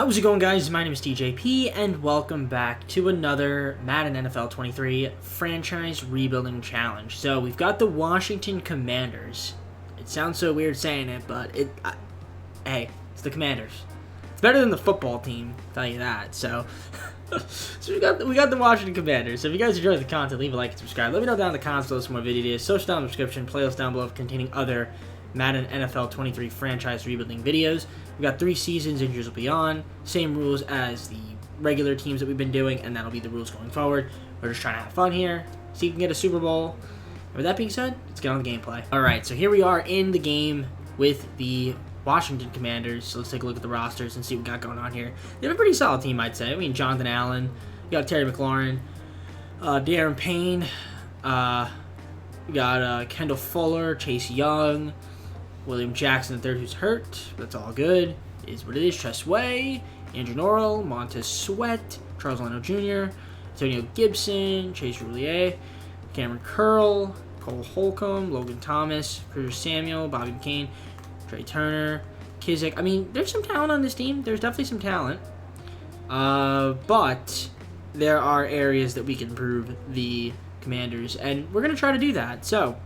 How's it going, guys? My name is TJP, and welcome back to another Madden NFL 23 Franchise Rebuilding Challenge. So, we've got the Washington Commanders. It sounds so weird saying it, but hey, it's the Commanders. It's better than the football team, I'll tell you that. So, we got the Washington Commanders. So, if you guys enjoyed the content, leave a like and subscribe. Let me know down in the comments below some more videos. Social down in the description, playlist down below containing other Madden NFL 23 franchise rebuilding videos. We've got 3 seasons, injuries will be on. Same rules as the regular teams that we've been doing, and that'll be the rules going forward. We're just trying to have fun here, see if we can get a Super Bowl. And with that being said, let's get on the gameplay. Alright, so here we are in the game with the Washington Commanders. So let's take a look at the rosters and see what we got going on here. They have a pretty solid team, I'd say. I mean, Jonathan Allen, you got Terry McLaurin, Darren Payne, we got Kendall Fuller, Chase Young, William Jackson III, who's hurt. That's all good. It is what it is. Tress Way, Andrew Norrell, Montez Sweat, Charles Leno Jr., Antonio Gibson, Chase Roulier, Cameron Curl, Cole Holcomb, Logan Thomas, Curtis Samuel, Bobby McCain, Trey Turner, Kizik. I mean, there's some talent on this team. There's definitely some talent. But there are areas that we can improve the Commanders, and we're going to try to do that. So,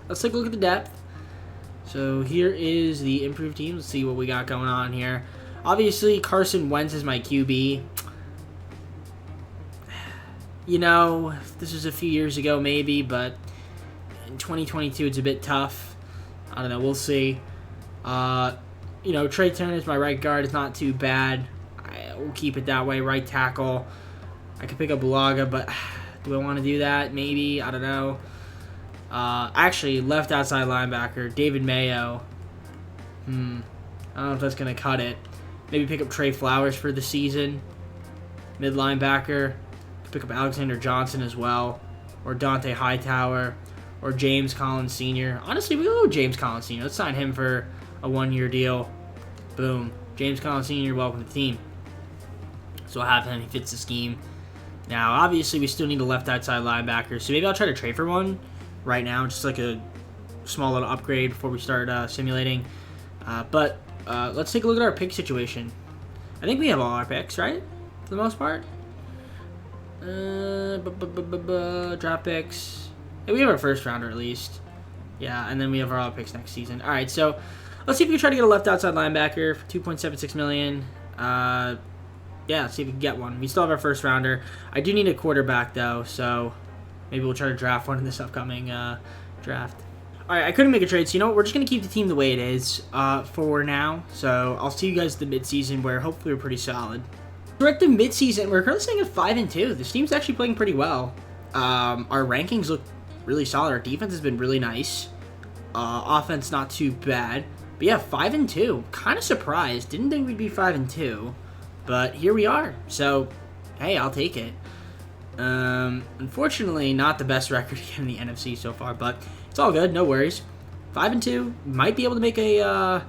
let's take a look at the depth. So here is the improved team. Let's see what we got going on here. Obviously, Carson Wentz is my QB. You know, this was a few years ago maybe, but in 2022 it's a bit tough. I don't know. We'll see. You know, Trey Turner is my right guard. It's not too bad. We'll keep it that way. Right tackle. I could pick up Bulaga, but do I want to do that? Maybe. I don't know. Actually, left outside linebacker, David Mayo. I don't know if that's going to cut it. Maybe pick up Trey Flowers for the season. Mid linebacker. Pick up Alexander Johnson as well. Or Dante Hightower. Or James Collins Sr. Honestly, we go with James Collins Sr. Let's sign him for a 1-year deal. Boom. James Collins Sr., welcome to the team. So I'll have him. He fits the scheme. Now, obviously, we still need a left outside linebacker. So maybe I'll try to trade for one right now, just like a small little upgrade before we start simulating. But let's take a look at our pick situation. I think we have all our picks, right? For the most part. Draft picks. Yeah, we have our first rounder at least. Yeah, and then we have our all picks next season. All right, so let's see if we can try to get a left outside linebacker for $2.76 million. Yeah, let's see if we can get one. We still have our first rounder. I do need a quarterback though, so maybe we'll try to draft one in this upcoming draft. All right, I couldn't make a trade, so you know what? We're just going to keep the team the way it is for now. So I'll see you guys at the midseason where hopefully we're pretty solid. We're at the midseason. We're currently sitting at 5-2. This team's actually playing pretty well. Our rankings look really solid. Our defense has been really nice. Offense not too bad. But yeah, 5-2. Kind of surprised. Didn't think we'd be 5-2. But here we are. So, hey, I'll take it. Unfortunately, not the best record in the NFC so far, but it's all good. No worries. 5-2, might be able to make a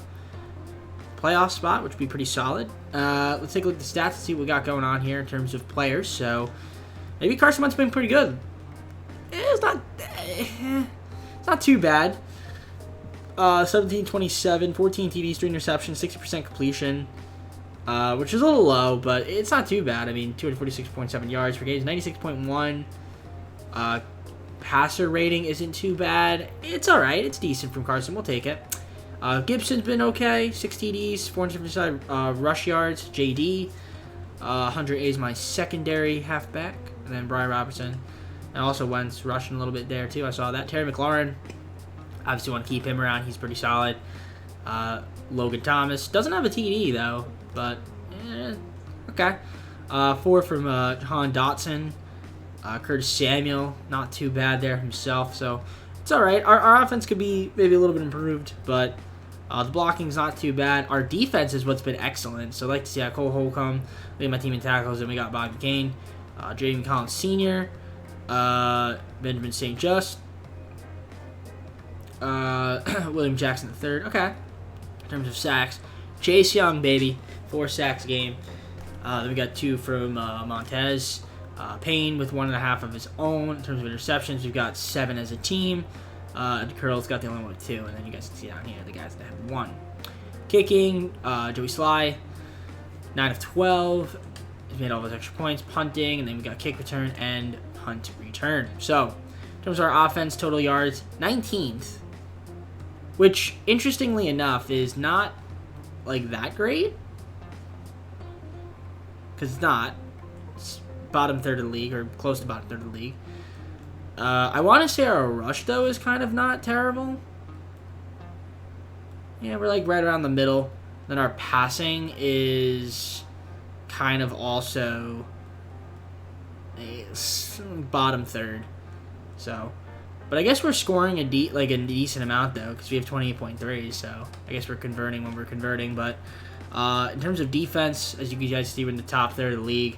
playoff spot, which would be pretty solid. Let's take a look at the stats and see what we got going on here in terms of players. So maybe Carson Wentz been pretty good. It's not too bad. 17-27, 14 TDs, 3 interceptions, 60% completion. Which is a little low, but it's not too bad. I mean, 246.7 yards per game, 96.1. Passer rating isn't too bad. It's all right. It's decent from Carson. We'll take it. Gibson's been okay. 6 TDs, 455 rush yards. JD. Hunter A is my secondary halfback. And then Brian Robertson. And also Wentz rushing a little bit there, too. I saw that. Terry McLaurin. Obviously want to keep him around. He's pretty solid. Logan Thomas. Doesn't have a TD, though. But, okay. 4 from Han Dotson. Curtis Samuel, not too bad there himself. So, it's all right. Our offense could be maybe a little bit improved, but the blocking's not too bad. Our defense is what's been excellent. So, I like to see Cole Holcomb lead my team in tackles. Then we got Bobby McCain, Jaden Collins Sr., Benjamin St. Just, William Jackson III. Okay. In terms of sacks, Chase Young, baby. 4 sacks a game. Then we got 2 from Montez. Payne with 1.5 of his own. In terms of interceptions, we've got 7 as a team. Curl's got the only one with 2, and then you guys can see down here the guys that have 1. Kicking, Joey Sly, 9 of 12. He's made all those extra points, punting, and then we got kick return and punt return. So, in terms of our offense, total yards, 19th. Which, interestingly enough, is not, like, that great. Because it's not. It's bottom third of the league, or close to bottom third of the league. I want to say our rush, though, is kind of not terrible. Yeah, we're, like, right around the middle. Then our passing is kind of also a bottom third. So, but I guess we're scoring a decent amount though, because we have 28.3. So I guess we're converting when we're converting. But in terms of defense, as you guys see, we're in the top third of the league.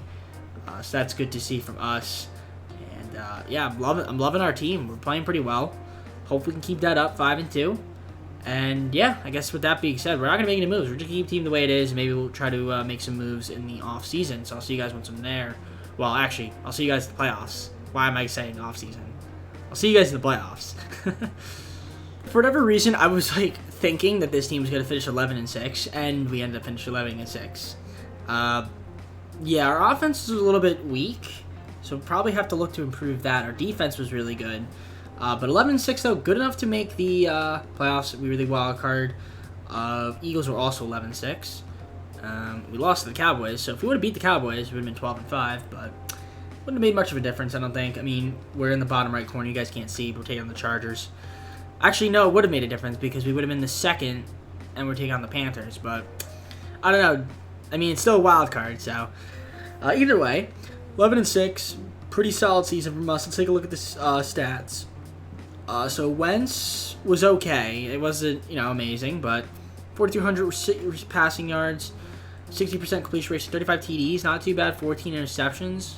So that's good to see from us. And yeah, I'm loving our team. We're playing pretty well. Hope we can keep that up, 5-2. And yeah, I guess with that being said, we're not going to make any moves. We're just going to keep the team the way it is. Maybe we'll try to make some moves in the off-season. So I'll see you guys once I'm there. Well, actually, I'll see you guys in the playoffs. Why am I saying off-season? I'll see you guys in the playoffs. For whatever reason, I was like thinking that this team was going to finish 11-6, and we ended up finishing 11-6. Yeah, our offense is a little bit weak, so we'll probably have to look to improve that. Our defense was really good. But 11-6, though, good enough to make the playoffs. We were the wild card. Eagles were also 11-6. We lost to the Cowboys, so if we would have beat the Cowboys, we would have been 12-5, but wouldn't have made much of a difference, I don't think. I mean, we're in the bottom right corner. You guys can't see, but we're taking on the Chargers. Actually, no, it would have made a difference because we would have been the second, and we're taking on the Panthers, but I don't know. I mean, it's still a wild card, so either way, 11-6, pretty solid season from us. Let's take a look at the stats. So Wentz was okay. It wasn't, amazing, but 4,200 passing yards, 60% completion rate, 35 TDs, not too bad. 14 interceptions.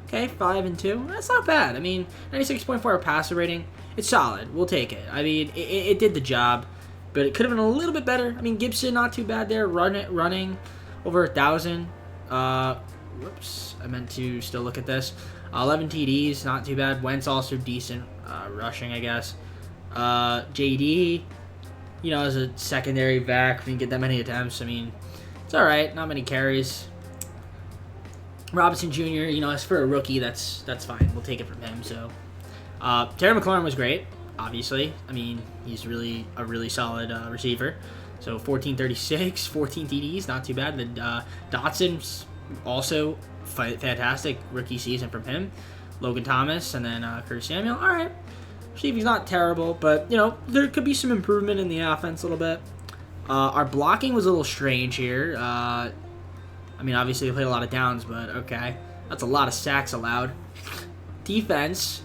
Okay, 5-2. That's not bad. I mean, 96.4 passer rating. It's solid. We'll take it. I mean, it did the job, but it could have been a little bit better. I mean, Gibson, not too bad there. Running over 1,000. Whoops. I meant to still look at this. 11 TDs, not too bad. Wentz also decent rushing, I guess. JD, as a secondary back, we didn't get that many attempts. I mean, it's all right. Not many carries. Robinson Jr., as for a rookie, that's fine. We'll take it from him. So, Terry McLaurin was great, obviously. I mean, he's a really solid receiver. So, 1436, 14 TDs, not too bad. Then Dotson's also fantastic rookie season from him. Logan Thomas, and then Curtis Samuel. All right. See if he's not terrible, but, there could be some improvement in the offense a little bit. Our blocking was a little strange here. I mean, obviously, they played a lot of downs, but okay. That's a lot of sacks allowed. Defense.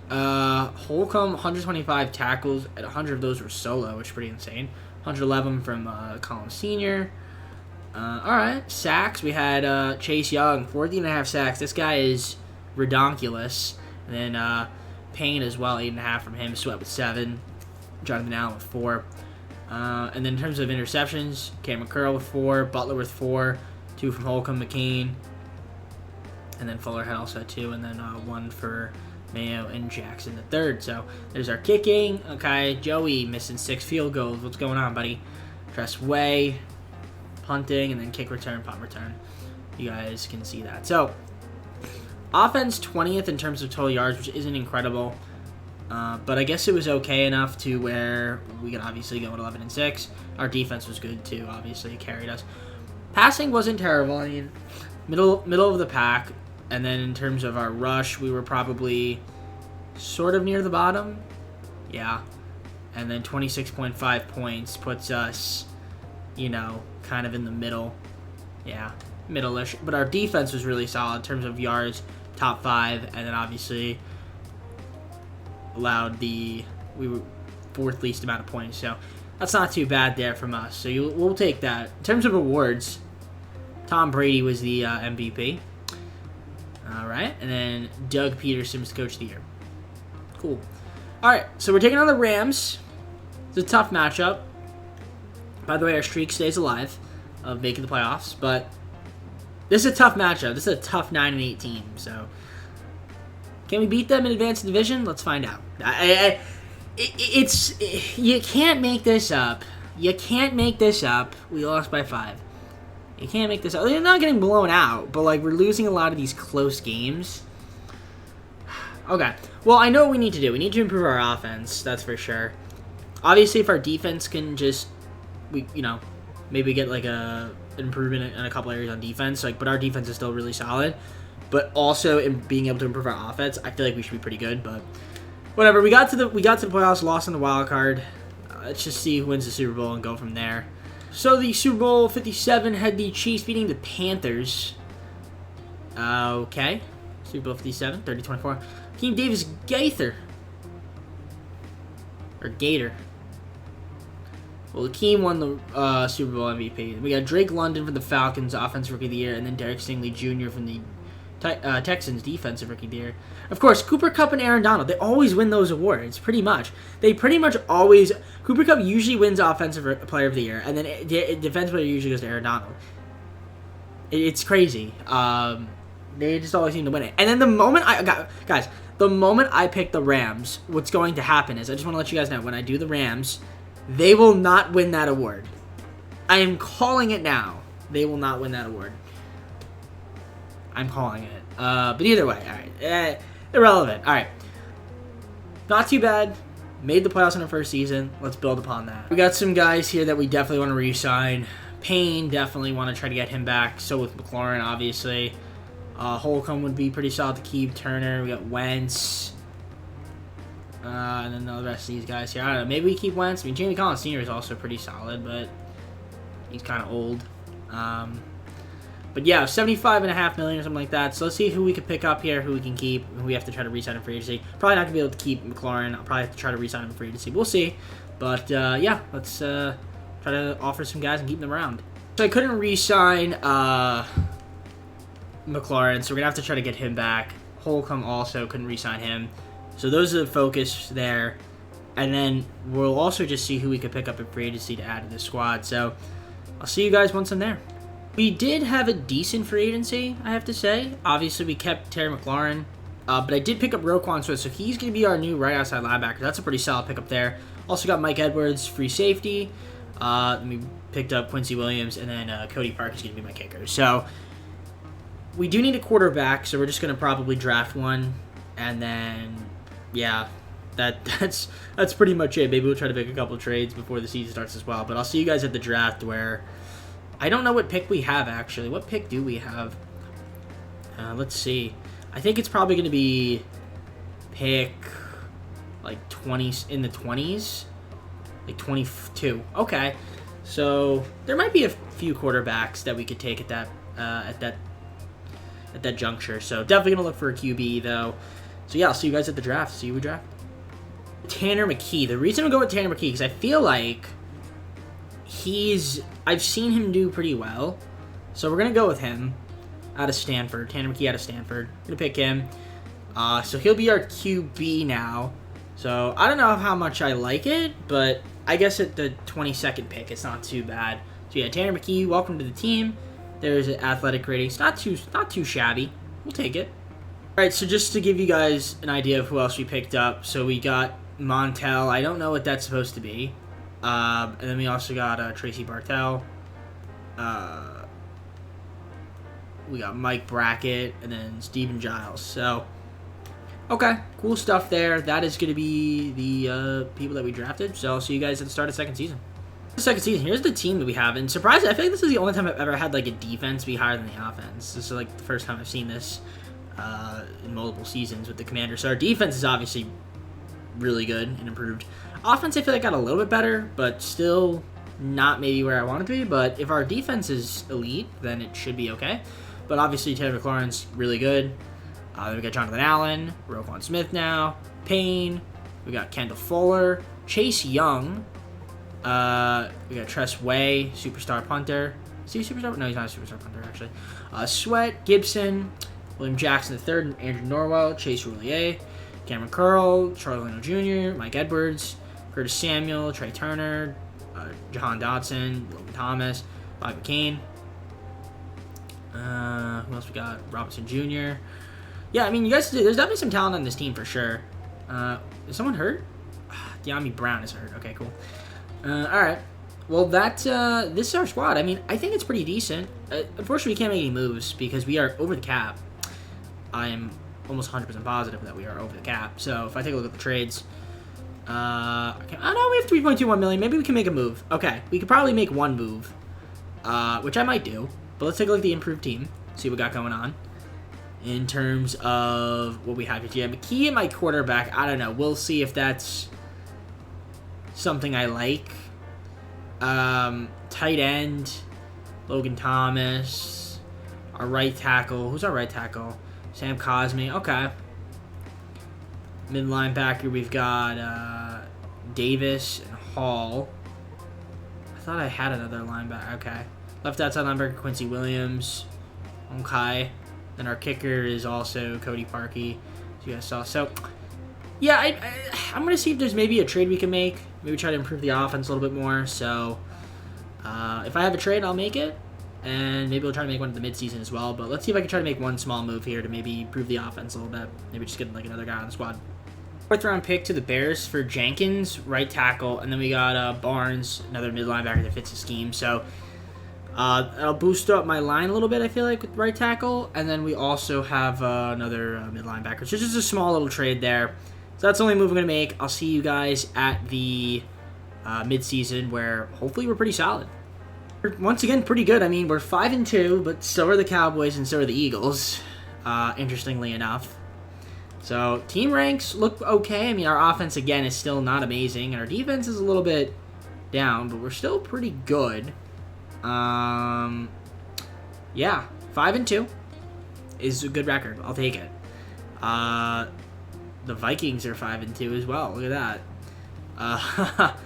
Holcomb, 125 tackles, and 100 of those were solo, which is pretty insane. 111 from Collins Sr. All right, sacks. We had Chase Young, 14.5 sacks. This guy is redonkulous. And then Payne as well, 8.5 from him. Sweat with 7. Jonathan Allen with 4. And then in terms of interceptions, Cameron Curl with 4, Butler with 4, 2 from Holcomb, McCain, and then Fuller had also 2, and then 1 for Mayo and Jackson the third. So there's our kicking. Okay, Joey missing 6 field goals. What's going on, buddy? Tress Way, punting, and then kick return, punt return. You guys can see that. So offense 20th in terms of total yards, which isn't incredible. But I guess it was okay enough to where we could obviously go at 11-6. Our defense was good too. Obviously, it carried us. Passing wasn't terrible. I mean, middle of the pack. And then in terms of our rush, we were probably sort of near the bottom. Yeah. And then 26.5 points puts us, kind of in the middle. Yeah, middle-ish. But our defense was really solid in terms of yards, top 5, and then obviously we were 4th least amount of points, so that's not too bad there from us. So we'll take that. In terms of awards, Tom Brady was the MVP. All right, and then Doug Peterson was Coach of the Year. Cool. All right, so we're taking on the Rams. It's a tough matchup. By the way, our streak stays alive of making the playoffs, but this is a tough matchup. This is a tough 9-8 team, so can we beat them in advanced division? Let's find out. You can't make this up. You can't make this up. We lost by 5. You can't make this... They're not getting blown out, but, like, we're losing a lot of these close games. Okay. Well, I know what we need to do. We need to improve our offense. That's for sure. Obviously, if our defense can just... maybe get, like, an improvement in a couple areas on defense. Like, but our defense is still really solid. But also, in being able to improve our offense, I feel like we should be pretty good, but... Whatever. We got to the playoffs, lost in the wild card. Let's just see who wins the Super Bowl and go from there. So the Super Bowl 57 had the Chiefs beating the Panthers. Okay. Super Bowl 57, 30-24. King Davis Gaither. Or Gator. Well, Akeem won the Super Bowl MVP. We got Drake London for the Falcons, Offensive Rookie of the Year, and then Derek Stingley Jr. from the Texans, Defensive Rookie of the Year. Of course, Cooper Kupp and Aaron Donald, they always win those awards, pretty much. They pretty much always... Cooper Kupp usually wins Offensive Player of the Year, and then Defensive Player usually goes to Aaron Donald. It's crazy. They just always seem to win it. And then the moment Guys, the moment I pick the Rams, what's going to happen is, I just want to let you guys know, when I do the Rams, they will not win that award. I am calling it now. They will not win that award. I'm calling it. But either way, alright. Irrelevant. Alright. Not too bad. Made the playoffs in our first season. Let's build upon that. We got some guys here that we definitely want to re-sign. Payne, definitely want to try to get him back. So with McLaurin, obviously. Holcomb would be pretty solid to keep. Turner. We got Wentz. And then the rest of these guys here. I don't know. Maybe we keep Wentz. I mean, Jamie Collins Sr. is also pretty solid, but he's kind of old. But yeah, $75.5 million or something like that. So let's see who we can pick up here, who we can keep, who we have to try to re-sign in free agency. Probably not going to be able to keep McLaurin. I'll probably have to try to re-sign him in free agency. We'll see. But yeah, let's try to offer some guys and keep them around. So I couldn't re-sign McLaurin, so we're going to have to try to get him back. Holcomb also couldn't re-sign him. So those are the focus there. And then we'll also just see who we could pick up in free agency to add to the squad. So I'll see you guys once I'm there. We did have a decent free agency, I have to say. Obviously, we kept Terry McLaurin. But I did pick up Roquan Smith, so he's going to be our new right outside linebacker. That's a pretty solid pickup there. Also got Mike Edwards, free safety. We picked up Quincy Williams, and then Cody Park is going to be my kicker. So we do need a quarterback, so we're just going to probably draft one. And then, yeah, that's pretty much it. Maybe we'll try to make a couple trades before the season starts as well. But I'll see you guys at the draft where... I don't know what pick we have, actually. What pick do we have? Let's see. I think it's probably going to be pick, like, 20s, in the 20s? Like, 22. Okay. So, there might be a few quarterbacks that we could take at that juncture. So, definitely going to look for a QB, though. So, yeah, I'll see you guys at the draft. See you at draft. Tanner McKee. The reason I'm going with Tanner McKee, because I feel like I've seen him do pretty well. So we're going to go with him out of Stanford. Tanner McKee out of Stanford. Going to pick him. So he'll be our QB now. So I don't know how much I like it, but I guess at the 22nd pick, it's not too bad. So yeah, Tanner McKee, welcome to the team. There's an athletic rating. It's not too shabby. We'll take it. All right, so just to give you guys an idea of who else we picked up. So we got Montel. I don't know what that's supposed to be. And then we also got Tracy Bartel. We got Mike Brackett, and then Steven Giles. So, okay, cool stuff there. That is going to be the people that we drafted. So I'll see you guys at the start of the second season. Here's the team that we have. And surprisingly, I feel like this is the only time I've ever had like a defense be higher than the offense. This is like the first time I've seen this in multiple seasons with the Commanders. So our defense is obviously really good and improved. Offense, I feel like got a little bit better, but still not maybe where I want it to be. But if our defense is elite, then it should be okay. But obviously, Terry McLaurin's really good. We got Jonathan Allen, Roquan Smith now, Payne. We got Kendall Fuller, Chase Young. We got Tress Way, superstar punter. Is he a superstar? No, he's not a superstar punter, actually. Sweat, Gibson, William Jackson III, Andrew Norwell, Chase Roulier, Cameron Curl, Charlie Leno Jr., Mike Edwards, Curtis Samuel, Trey Turner, Jahan Dodson, Logan Thomas, Bobby McCain. Who else we got? Robinson Jr. Yeah, I mean, you guys, there's definitely some talent on this team for sure. Is someone hurt? De'Ami Brown is hurt. Okay, cool. All right. Well, this is our squad. I mean, I think it's pretty decent. Unfortunately, we can't make any moves because we are over the cap. I am almost 100% positive that we are over the cap. So if I take a look at the trades, okay. Oh no, we have 3.21 million. Maybe we can make a move. Okay, we could probably make one move, which I might do. But let's take a look at the improved team. See what we got going on in terms of what we have here. McKee and my quarterback. I don't know. We'll see if that's something I like. Tight end, Logan Thomas. Our right tackle. Who's our right tackle? Sam Cosme. Okay. Mid linebacker, we've got Davis and Hall. I thought I had another linebacker. Okay. Left outside linebacker, Quincy Williams. Okay. Then our kicker is also Cody Parkey, as you guys saw. So, yeah, I'm going to see if there's maybe a trade we can make. Maybe try to improve the offense a little bit more. So, if I have a trade, I'll make it. And maybe we'll try to make one at the midseason as well. But let's see if I can try to make one small move here to maybe improve the offense a little bit. Maybe just get like another guy on the squad. 4th round pick to the Bears for Jenkins, right tackle. And then we got Barnes, another mid linebacker that fits the scheme. So, that'll boost up my line a little bit, I feel like, with right tackle. And then we also have another mid linebacker. So just a small little trade there. So that's the only move I'm going to make. I'll see you guys at the midseason where hopefully we're pretty solid. We're, once again, pretty good. I mean, we're 5-2, but so are the Cowboys and so are the Eagles, interestingly enough. So team ranks look okay. I mean, our offense, again, is still not amazing. And our defense is a little bit down, but we're still pretty good. Yeah, 5-2 is a good record. I'll take it. The Vikings are 5-2 as well. Look at that.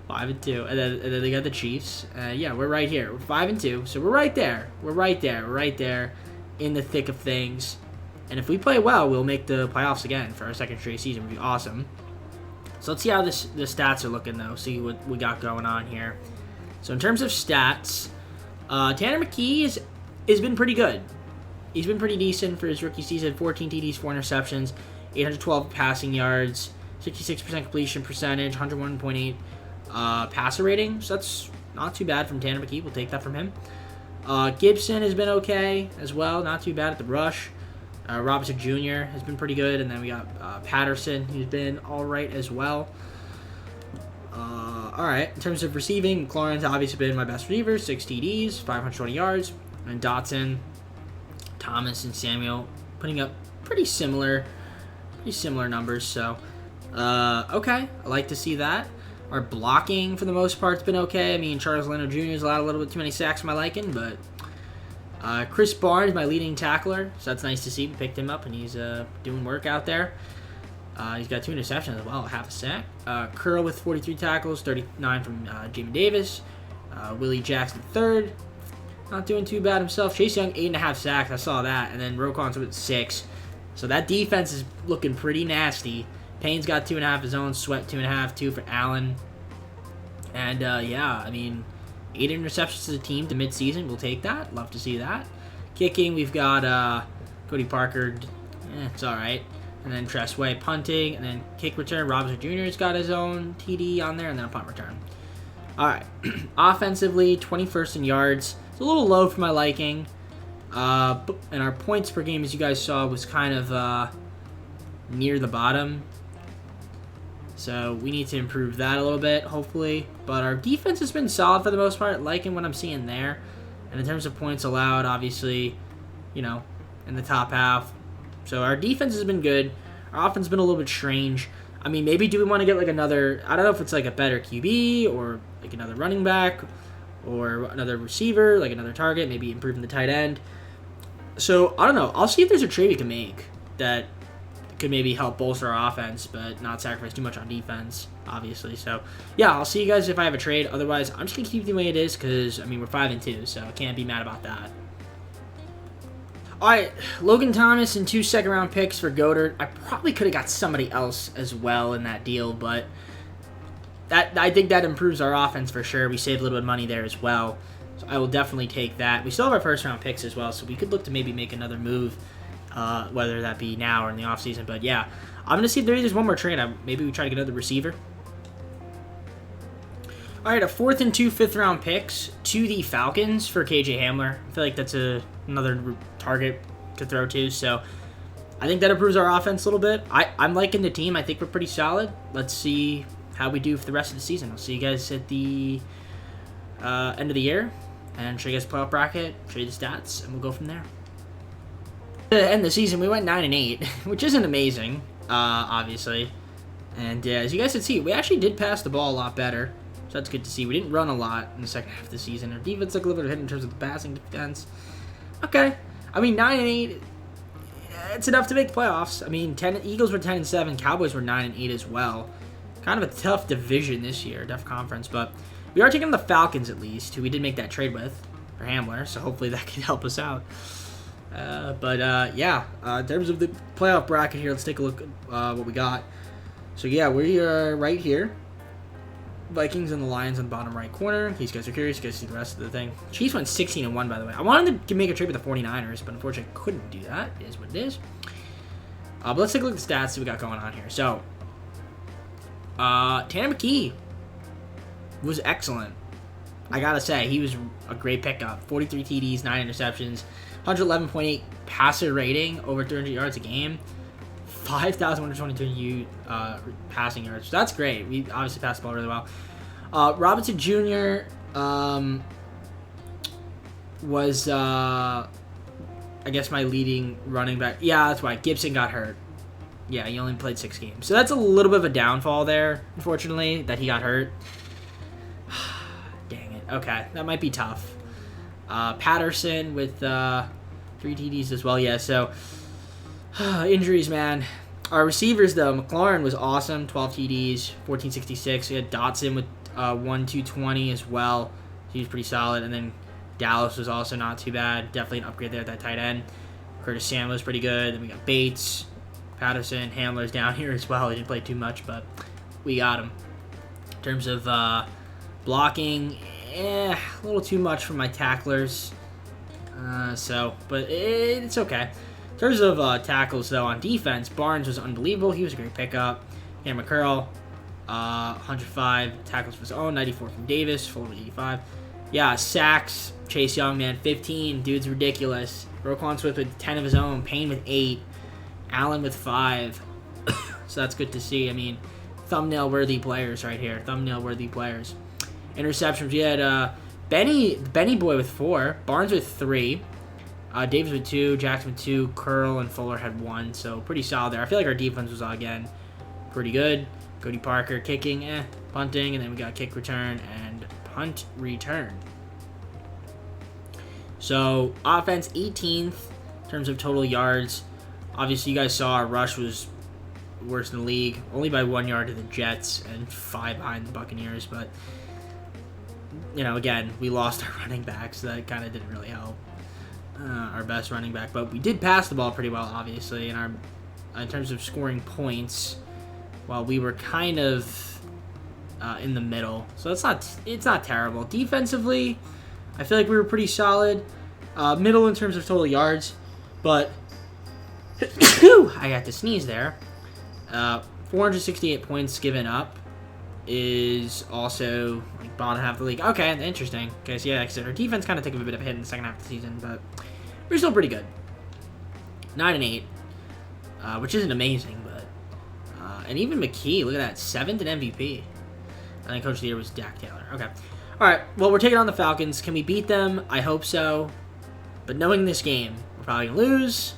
5-2, and then they got the Chiefs. Yeah, we're right here. We're 5-2, so we're right there. We're right there in the thick of things. And if we play well, we'll make the playoffs again for our second straight season. It would be awesome. So let's see how the stats are looking, though. See what we got going on here. So in terms of stats, Tanner McKee has been pretty good. He's been pretty decent for his rookie season. 14 TDs, 4 interceptions, 812 passing yards, 66% completion percentage, 101.8 passer rating. So that's not too bad from Tanner McKee. We'll take that from him. Gibson has been okay as well. Not too bad at the rush. Robinson Jr. has been pretty good. And then we got Patterson, who's been all right as well. All right. In terms of receiving, McLaurin's obviously been my best receiver. 6 TDs, 520 yards. And Dotson, Thomas, and Samuel putting up pretty similar numbers. So, okay. I like to see that. Our blocking, for the most part, has been okay. I mean, Charles Leno Jr. has allowed a little bit too many sacks for my liking, but Chris Barnes, my leading tackler, so that's nice to see. We picked him up, and he's doing work out there. He's got 2 interceptions as well, half a sack. Curl with 43 tackles, 39 from Jamin Davis. Willie Jackson III, not doing too bad himself. Chase Young, 8.5 sacks, I saw that. And then Roquan's with 6. So that defense is looking pretty nasty. Payne's got 2.5 of his own. Sweat 2.5, 2 for Allen. And, yeah, I mean, 8 interceptions as a team to midseason. We'll take that. Love to see that. Kicking, we've got Cody Parker. It's all right. And then Tressway punting. And then kick return. Robinson Jr. has got his own TD on there. And then a punt return. All right. Offensively, 21st in yards. It's a little low for my liking. And our points per game, as you guys saw, was kind of near the bottom. So we need to improve that a little bit, hopefully. But our defense has been solid for the most part, liking what I'm seeing there. And in terms of points allowed, obviously, you know, in the top half. So our defense has been good. Our offense has been a little bit strange. I mean, maybe do we want to get like another, I don't know if it's like a better QB or like another running back or another receiver, like another target, maybe improving the tight end. So, I don't know. I'll see if there's a trade we can make that could maybe help bolster our offense, but not sacrifice too much on defense, obviously. So, yeah, I'll see you guys if I have a trade. Otherwise, I'm just going to keep it the way it is because, I mean, we're 5-2, so I can't be mad about that. All right, Logan Thomas and 2 second-round picks for Goddard. I probably could have got somebody else as well in that deal, but I think that improves our offense for sure. We saved a little bit of money there as well. So I will definitely take that. We still have our first-round picks as well, so we could look to maybe make another move, whether that be now or in the offseason. But, yeah, I'm going to see if there's one more trade. Maybe we try to get another receiver. All All right, a 4th and 2 fifth-round picks to the Falcons for KJ Hamler. I feel like that's another target to throw to, so I think that improves our offense a little bit. I'm liking the team. I think we're pretty solid. Let's see how we do for the rest of the season. I'll see you guys at the end of the year and show you guys the playoff bracket, show you the stats, and we'll go from there. To end the season, we went 9-8, which isn't amazing, obviously. And as you guys can see, we actually did pass the ball a lot better. So that's good to see. We didn't run a lot in the second half of the season. Our defense took a little bit of a hit in terms of the passing defense. Okay. I mean, 9-8, it's enough to make the playoffs. I mean, Eagles were 10-7. Cowboys were 9-8 as well. Kind of a tough division this year, tough conference. But we are taking the Falcons at least, who we did make that trade with for Hamler. So hopefully that can help us out. Yeah. In terms of the playoff bracket here, let's take a look at what we got. So, yeah, we are right here. Vikings and the Lions on the bottom right corner. In case you guys are curious, you guys see the rest of the thing. Chiefs went 16-1, by the way. I wanted to make a trade with the 49ers, but unfortunately I couldn't do that. It is what it is. But let's take a look at the stats that we got going on here. So, Tanner McKee was excellent. I gotta say, he was a great pickup. 43 TDs, 9 interceptions, 111.8 passer rating, over 300 yards a game. 5,122 passing yards. So that's great. We obviously passed the ball really well. Robinson Jr. Was, I guess, my leading running back. Yeah, that's why. Gibson got hurt. Yeah, he only played 6 games. So that's a little bit of a downfall there, unfortunately, that he got hurt. Dang it. Okay, that might be tough. Patterson with 3 TDs as well. Yeah, so injuries, man. Our receivers, though, McLaurin was awesome, 12 TDs, 1466. We had Dotson with 1,220 as well. He was pretty solid. And then Dallas was also not too bad. Definitely an upgrade there at that tight end. Curtis Samuel was pretty good. Then we got Bates, Patterson, Hamler's down here as well. He didn't play too much, but we got him. In terms of blocking, a little too much for my tacklers. But it's okay. In terms of tackles, though, on defense, Barnes was unbelievable. He was a great pickup. Cameron Curl, 105 tackles of his own, 94 from Davis, full of 85. Yeah, sacks, Chase Young, man, 15. Dude's ridiculous. Roquan Swift with 10 of his own. Payne with 8. Allen with 5. So that's good to see. I mean, thumbnail-worthy players right here. Thumbnail-worthy players. Interceptions, we had Benny Boy with 4. Barnes with 3. Davis with 2, Jackson with 2, Curl and Fuller had 1, so pretty solid there. I feel like our defense was, again, pretty good. Cody Parker kicking, punting, and then we got kick return and punt return. So, offense 18th in terms of total yards. Obviously, you guys saw our rush was worse in the league, only by 1 yard to the Jets and 5 behind the Buccaneers, but, you know, again, we lost our running back, so that kind of didn't really help. Our best running back, but we did pass the ball pretty well, obviously, in terms of scoring points. While we were kind of in the middle, so it's not terrible. Defensively, I feel like we were pretty solid, middle in terms of total yards, but I got to sneeze there. 468 points given up is also like bottom half of the league. Okay, interesting. Okay, so yeah, like I said, our defense kind of took a bit of a hit in the second half of the season, but we're still pretty good. 9-8, which isn't amazing, but and even McKee, look at that, 7th in MVP. I think Coach of the Year was Dak Taylor. Okay, all right. Well, we're taking on the Falcons. Can we beat them? I hope so. But knowing this game, we're probably gonna lose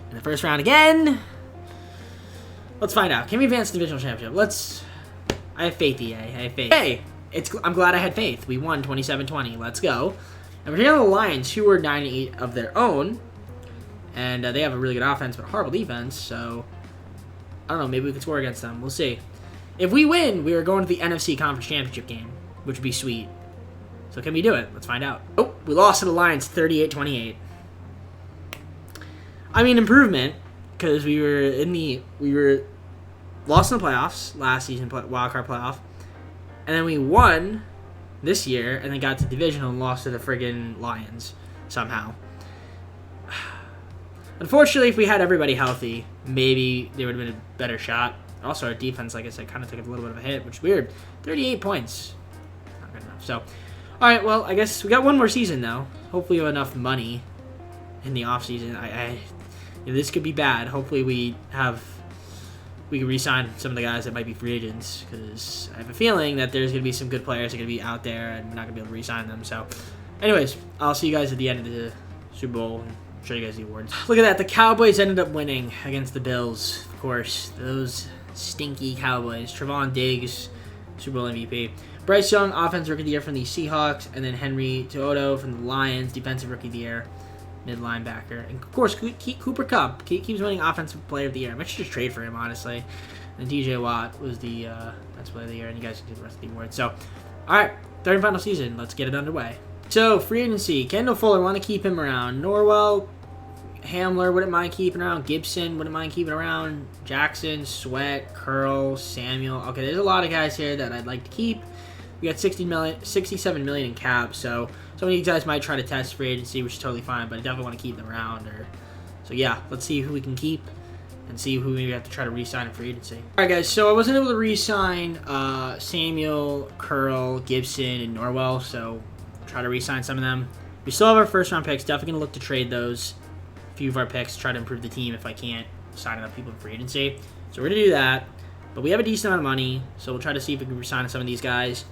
in the first round again. Let's find out. Can we advance to the divisional championship? I have faith, EA. I have faith. Hey, I'm glad I had faith. We won 27-20. Let's go. And we're taking on the Lions, who are 9-8 of their own. And they have a really good offense, but a horrible defense. So, I don't know. Maybe we could score against them. We'll see. If we win, we are going to the NFC Conference Championship game, which would be sweet. So, can we do it? Let's find out. Oh, we lost to the Lions 38-28. I mean, improvement, because we were lost in the playoffs last season, wildcard playoff, and then we won this year, and then got to divisional and lost to the friggin' Lions somehow. Unfortunately, if we had everybody healthy, maybe there would have been a better shot. Also, our defense, like I said, kind of took a little bit of a hit, which is weird. 38 points. Not So, all right, well, I guess we got one more season, though. Hopefully we have enough money in the offseason. This could be bad. Hopefully we can re-sign some of the guys that might be free agents, because I have a feeling that there's going to be some good players that are going to be out there and we're not going to be able to re-sign them. So, anyways, I'll see you guys at the end of the Super Bowl and show you guys the awards. Look at that. The Cowboys ended up winning against the Bills, of course. Those stinky Cowboys. Trevon Diggs, Super Bowl MVP. Bryce Young, Offensive Rookie of the Year from the Seahawks. And then Henry To'oTo'o from the Lions, Defensive Rookie of the Year, mid-linebacker. And, of course, Cooper Kupp keeps winning Offensive Player of the Year. I might just trade for him, honestly. And DJ Watt was the Defensive Player of the Year, and you guys can do the rest of the awards. So, all right, third and final season. Let's get it underway. So, free agency. Kendall Fuller, want to keep him around. Norwell, Hamler, wouldn't mind keeping around. Gibson, wouldn't mind keeping around. Jackson, Sweat, Curl, Samuel. Okay, there's a lot of guys here that I'd like to keep. We got $67 million in cap, so some of you guys might try to test free agency, which is totally fine, but I definitely want to keep them around. So, yeah, let's see who we can keep and see who we have to try to re-sign in free agency. All right, guys, so I wasn't able to re-sign Samuel, Curl, Gibson, and Norwell, so try to re-sign some of them. We still have our first-round picks. Definitely going to look to trade those. A few of our picks, try to improve the team if I can't sign enough people in free agency. So we're going to do that. But we have a decent amount of money, so we'll try to see if we can re-sign some of these guys.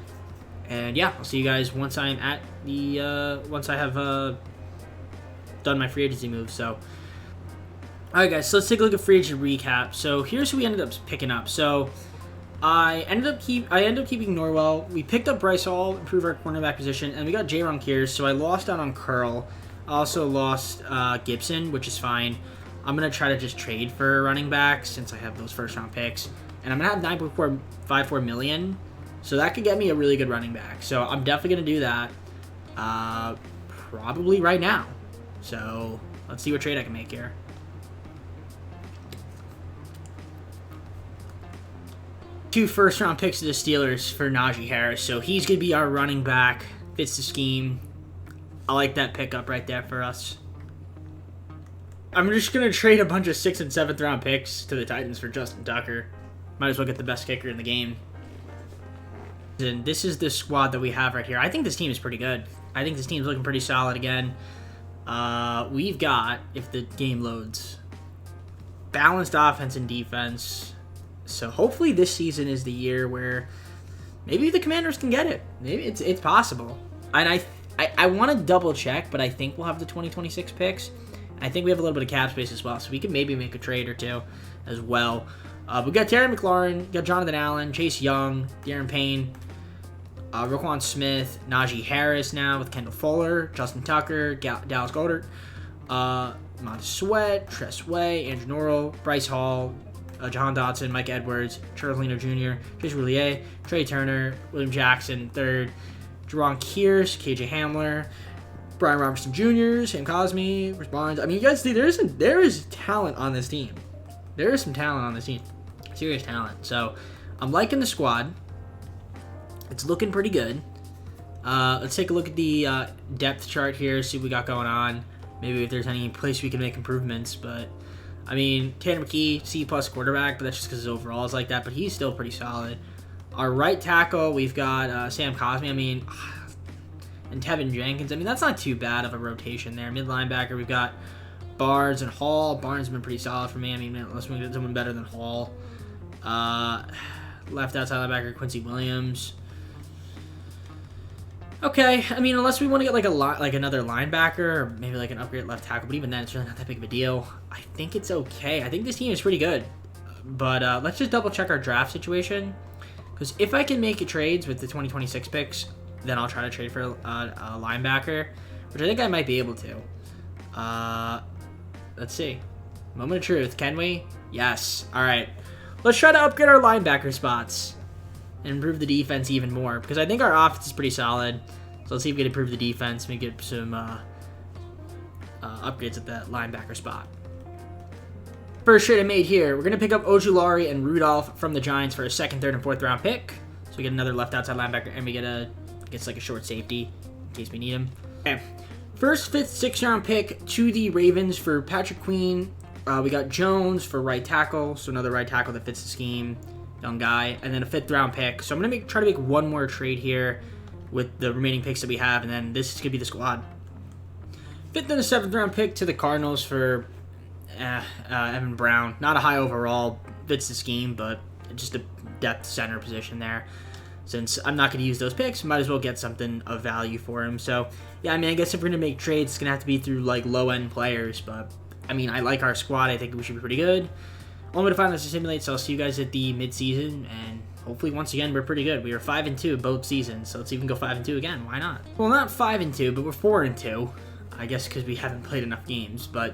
And yeah, I'll see you guys once I'm at the once I have done my free agency moves. So, all right, guys, so let's take a look at free agent recap. So here's who we ended up picking up. So I ended up keeping Norwell. We picked up Bryce Hall, improved our cornerback position, and we got Jaron Kears. So I lost out on Curl. I also lost Gibson, which is fine. I'm gonna try to just trade for a running back since I have those first round picks, and I'm gonna have $9.54 million. So that could get me a really good running back. So I'm definitely going to do that probably right now. So let's see what trade I can make here. Two first-round picks to the Steelers for Najee Harris. So he's going to be our running back. Fits the scheme. I like that pickup right there for us. I'm just going to trade a bunch of 6th and 7th round picks to the Titans for Justin Tucker. Might as well get the best kicker in the game. And this is the squad that we have right here. I think this team is pretty good. I think this team's looking pretty solid again. We've got, if the game loads, balanced offense and defense. So hopefully this season is the year where maybe the Commanders can get it. Maybe it's possible. And I want to double check, but I think we'll have the 2026 picks. I think we have a little bit of cap space as well, so we can maybe make a trade or two as well. We got Terry McLaurin, got Jonathan Allen, Chase Young, Darren Payne, Roquan Smith, Najee Harris now with Kendall Fuller, Justin Tucker, Dallas Goedert, Montez Sweat, Tress Way, Andrew Norrell, Bryce Hall, Jahan Dotson, Mike Edwards, Charles Leno Jr., Jason Roulier, Trey Turner, William Jackson, third, Jaron Kears, KJ Hamler, Brian Robertson Jr., Sam Cosmi, Chris Barnes. I mean, you guys see, there is talent on this team. There is some talent on this team. Serious talent. So, I'm liking the squad. It's looking pretty good. Let's take a look at the depth chart here, see what we got going on. Maybe if there's any place we can make improvements. But, I mean, Tanner McKee, C-plus quarterback, but that's just because his overall is like that. But he's still pretty solid. Our right tackle, we've got Sam Cosmi. I mean, and Tevin Jenkins. I mean, that's not too bad of a rotation there. Mid linebacker, we've got Barnes and Hall. Barnes has been pretty solid for me. I mean, unless we get someone better than Hall. Left outside linebacker, Quincy Williams. Okay, I mean, unless we want to get like another linebacker or maybe like an upgrade left tackle, but even then, it's really not that big of a deal. I think it's okay. I think this team is pretty good. But let's just double check our draft situation, because if I can make it trades with the 2026 picks, then I'll try to trade for a linebacker, which I think I might be able to. Let's see. Moment of truth. Can we? Yes. All right. Let's try to upgrade our linebacker spots and improve the defense even more, because I think our offense is pretty solid. So let's see if we can improve the defense, maybe get some upgrades at that linebacker spot. First trade I made here, we're going to pick up Ojulari and Rudolph from the Giants for a 2nd, 3rd, and 4th round pick. So we get another left outside linebacker, and we gets like a short safety in case we need him. Okay. 1st, 5th, 6th round pick to the Ravens for Patrick Queen. We got Jones for right tackle, so another right tackle that fits the scheme. Young guy, and then a 5th round pick. So I'm gonna try to make one more trade here with the remaining picks that we have, and then this could be the squad. 5th and a 7th round pick to the Cardinals for Evan Brown. Not a high overall, fits the scheme, but just a depth center position there. Since I'm not going to use those picks, might as well get something of value for him. So, yeah, I mean, I guess if we're going to make trades, it's going to have to be through, like, low-end players. But, I mean, I like our squad. I think we should be pretty good. Only to find this to simulate, so I'll see you guys at the midseason. And hopefully, once again, we're pretty good. We were 5-2 both seasons, so let's even go 5-2 again. Why not? Well, not 5-2, but we're 4-2. I guess because we haven't played enough games. But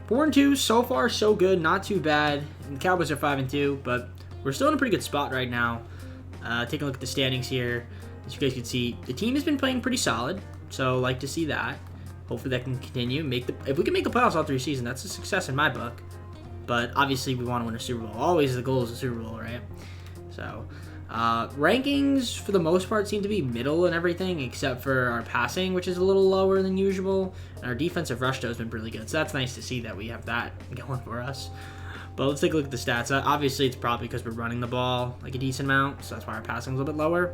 4-2, so far, so good. Not too bad. And the Cowboys are 5-2, but we're still in a pretty good spot right now. Take a look at the standings here. As you guys can see, the team has been playing pretty solid, so like to see that. Hopefully that can continue. If we can make the playoffs all 3 seasons, that's a success in my book. But obviously we want to win a Super Bowl. Always the goal is a Super Bowl, right? So rankings for the most part seem to be middle and everything, except for our passing, which is a little lower than usual. And our defensive rush though has been really good, so that's nice to see that we have that going for us. But let's take a look at the stats. Obviously, it's probably because we're running the ball like a decent amount, so that's why our passing is a little bit lower.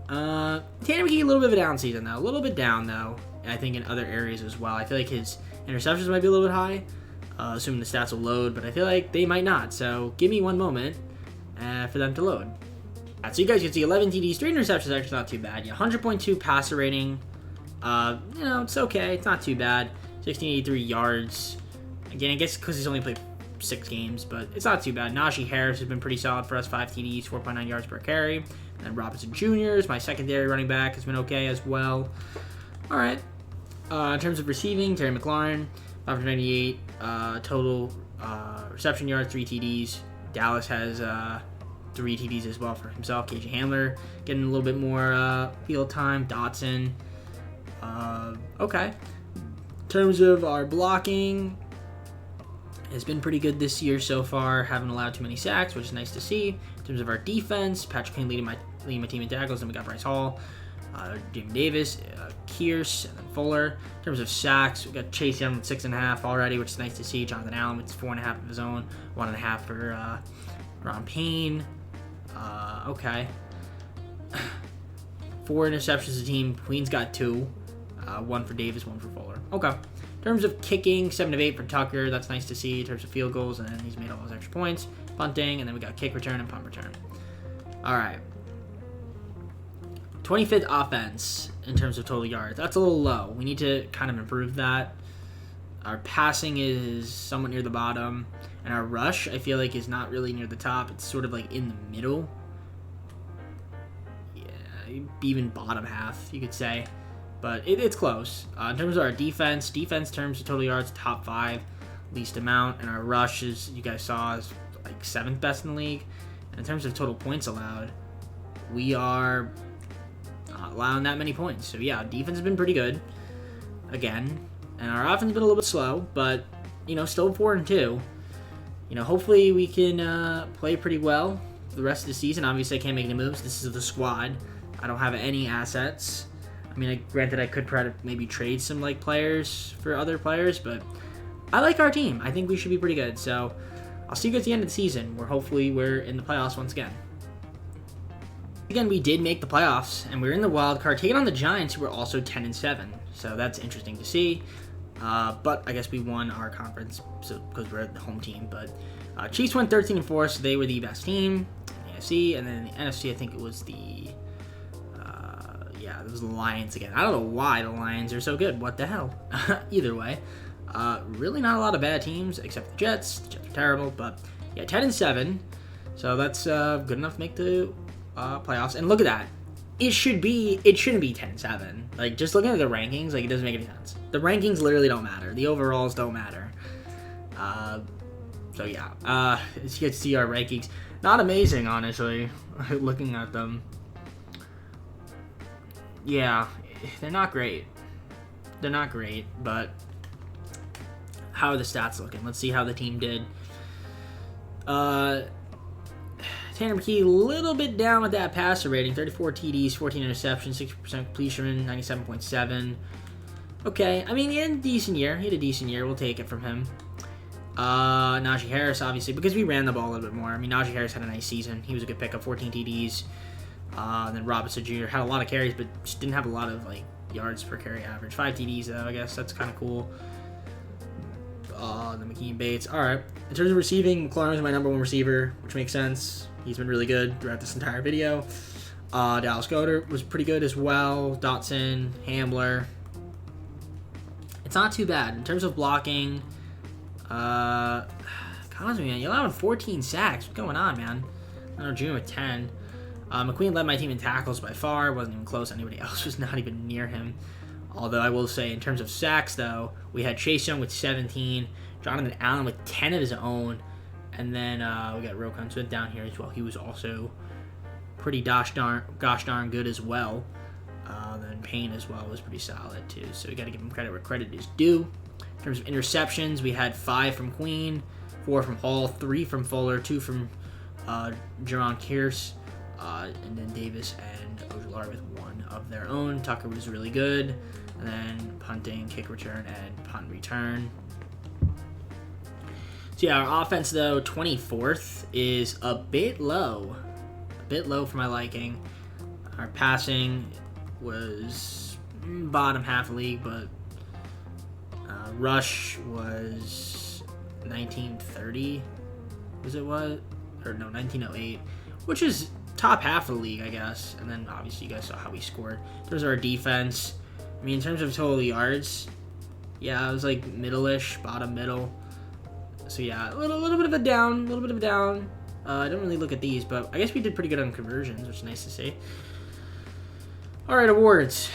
Tanner McKee, a little bit of a down season, though. A little bit down, though, I think in other areas as well. I feel like his interceptions might be a little bit high, assuming the stats will load, but I feel like they might not. So give me one moment for them to load. So you guys can see 11 TDs, 3 interceptions, actually not too bad. Yeah, 100.2 passer rating. It's okay. It's not too bad. 1683 yards. Again, I guess because he's only played 6 games, but it's not too bad. Najee Harris has been pretty solid for us, 5 TDs, 4.9 yards per carry. And Robinson Jr. is my secondary running back, has been okay as well. All right. In terms of receiving, Terry McLaurin, 598 total reception yards, 3 TDs. Dallas has 3 TDs as well for himself. KJ Hamler getting a little bit more field time. Dotson. Okay. In terms of our blocking, has been pretty good this year so far. Haven't allowed too many sacks, which is nice to see. In terms of our defense, Patrick Kane leading my team in tackles. Then we got Bryce Hall, Jamie Davis, Kearse, and then Fuller. In terms of sacks, we got Chase Young with 6.5 already, which is nice to see. Jonathan Allen with 4.5 of his own, 1.5 for Ron Payne. Okay. 4 interceptions as a team. Queen's got 2. 1 for Davis, 1 for Fuller. Okay. In terms of kicking, 7 of 8 for Tucker. That's nice to see. In terms of field goals, and then he's made all those extra points. Punting, and then we got kick return and punt return. All right. 25th offense in terms of total yards. That's a little low. We need to kind of improve that. Our passing is somewhat near the bottom, and our rush, I feel like, is not really near the top. It's sort of like in the middle. Yeah, even bottom half, you could say. But it's close. In terms of our defense terms of total yards, top 5, least amount. And our rush, as you guys saw, is like 7th best in the league. And in terms of total points allowed, we are not allowing that many points. So yeah, defense has been pretty good, again. And our offense has been a little bit slow, but, still 4-2. Hopefully we can play pretty well for the rest of the season. Obviously, I can't make any moves. This is the squad. I don't have any assets. I mean, granted, I could try to maybe trade some players for other players, but I like our team. I think we should be pretty good. So I'll see you at the end of the season, where hopefully we're in the playoffs once again. Again, we did make the playoffs, and we're in the wild card, taking on the Giants, who were also 10-7. So that's interesting to see. But I guess we won our conference because we're the home team. But Chiefs went 13-4, so they were the best team in the AFC, and then in the NFC, I think it was it was the Lions again. I don't know why the Lions are so good. What the hell? Either way, really not a lot of bad teams except the Jets. The Jets are terrible, but yeah, 10-7. So that's good enough to make the playoffs. And look at that. It shouldn't be 10-7. Just looking at the rankings, it doesn't make any sense. The rankings literally don't matter. The overalls don't matter. So yeah, as you can see, our rankings, not amazing, honestly, looking at them. Yeah, they're not great. But how are the stats looking? Let's see how the team did. Tanner McKee, a little bit down with that passer rating. 34 TDs, 14 interceptions, 60% completion, 97.7. Okay, I mean, he had a decent year. We'll take it from him. Najee Harris, obviously, because we ran the ball a little bit more. I mean, Najee Harris had a nice season. He was a good pickup, 14 TDs. And then Robinson Jr. had a lot of carries, but just didn't have a lot of like yards per carry average. 5 TDs though, I guess that's kind of cool. Then McKean Bates. All right. In terms of receiving, McLaurin is my #1 receiver, which makes sense. He's been really good throughout this entire video. Dallas Goedert was pretty good as well. Dotson, Hamler. It's not too bad. In terms of blocking, Cosme, man, you're allowing 14 sacks. What's going on, man? I know June with 10. McQueen led my team in tackles by far. Wasn't even close. Anybody else was not even near him. Although I will say, in terms of sacks, though, we had Chase Young with 17, Jonathan Allen with 10 of his own, and then we got Roquan Smith down here as well. He was also pretty gosh darn good as well. Then Payne as well was pretty solid too. So we got to give him credit where credit is due. In terms of interceptions, we had 5 from Queen, 4 from Hall, 3 from Fuller, 2 from Jaron Kearse, and then Davis and Ojulari with 1 of their own. Tucker was really good. And then punting, kick return, and punt return. So yeah, our offense though, 24th is a bit low. A bit low for my liking. Our passing was bottom half of the league, but rush was 1930. Was it what? Or no, 1908, which is top half of the league, I guess. And then obviously you guys saw how we scored. There's our defense. I mean, in terms of total yards, yeah, it was like middle-ish, bottom middle. So yeah, a little bit of a down, I don't really look at these, but I guess we did pretty good on conversions, which is nice to see. All right, awards.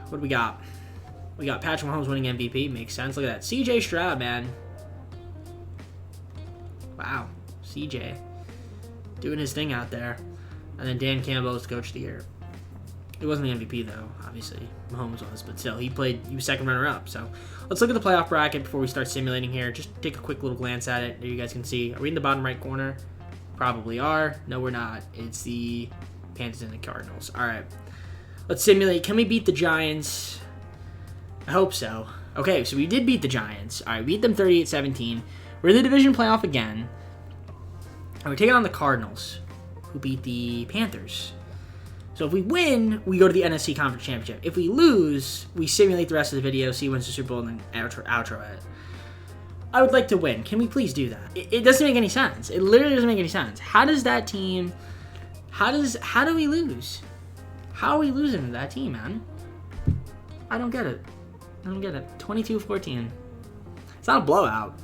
What do we got? We got Patrick Mahomes winning MVP. Makes sense. Look at that. CJ Stroud, man. Wow. CJ. Doing his thing out there. And then Dan Campbell is Coach of the Year. It wasn't the MVP, though, obviously. Mahomes was, but still, he was second runner-up. So let's look at the playoff bracket before we start simulating here. Just take a quick little glance at it. There you guys can see. Are we in the bottom right corner? Probably are. No, we're not. It's the Panthers and the Cardinals. All right. Let's simulate. Can we beat the Giants? I hope so. Okay, so we did beat the Giants. All right, we beat them 38-17. We're in the division playoff again. And we're taking on the Cardinals, who beat the Panthers. So if we win, we go to the NFC Conference Championship. If we lose, we simulate the rest of the video, see who wins the Super Bowl, and then outro it. I would like to win. Can we please do that? It doesn't make any sense. It literally doesn't make any sense. How does that team... How do we lose? How are we losing to that team, man? I don't get it. 22-14. It's not a blowout.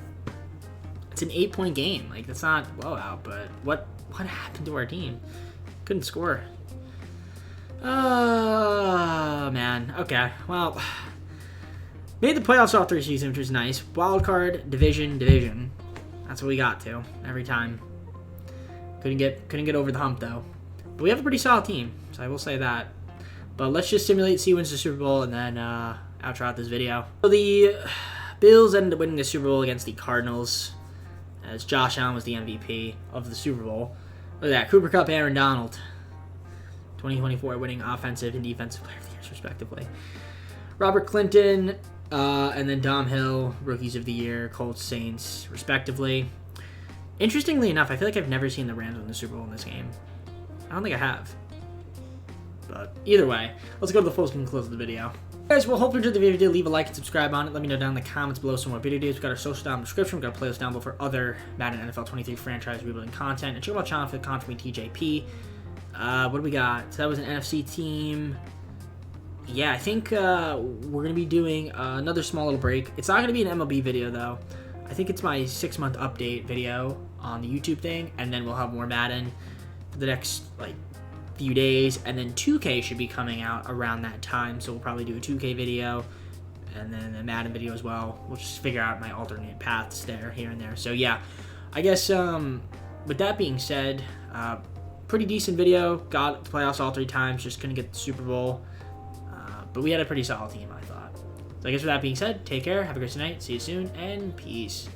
It's an 8-point game. Like, that's not a blowout, but what happened to our team? Couldn't score. Oh, man. Okay, well, made the playoffs all 3 seasons, which was nice. Wild card, division. That's what we got to every time. Couldn't get over the hump though. But we have a pretty solid team, so I will say that. But let's just simulate, see who wins the Super Bowl, and then outro out this video. So the Bills ended up winning the Super Bowl against the Cardinals, as Josh Allen was the MVP of the Super Bowl. Look at that, Cooper Kupp, Aaron Donald. 2024 winning offensive and defensive player of the years, respectively. Robert Clinton, and then Dom Hill, rookies of the year, Colts, Saints, respectively. Interestingly enough, I feel like I've never seen the Rams win the Super Bowl in this game. I don't think I have. But either way, let's go to the full screen close of the video. Guys, well, hope you enjoyed the video. Leave a like and subscribe on it. Let me know down in the comments below some more video videos. We've got our social down in the description. We've got a playlist down below for other Madden NFL 23 franchise rebuilding content. And check out my channel for the content from me, TJP. What do we got? So that was an NFC team. Yeah, I think we're going to be doing another small little break. It's not going to be an MLB video, though. I think it's my 6-month update video on the YouTube thing, and then we'll have more Madden for the next, few days, and then 2K should be coming out around that time, so we'll probably do a 2K video, and then a Madden video as well. We'll just figure out my alternate paths there, here and there. So, yeah, I guess, with that being said, pretty decent video. Got the playoffs all 3 times. Just couldn't get the Super Bowl. But we had a pretty solid team, I thought. So I guess with that being said, take care. Have a great night. See you soon. And peace.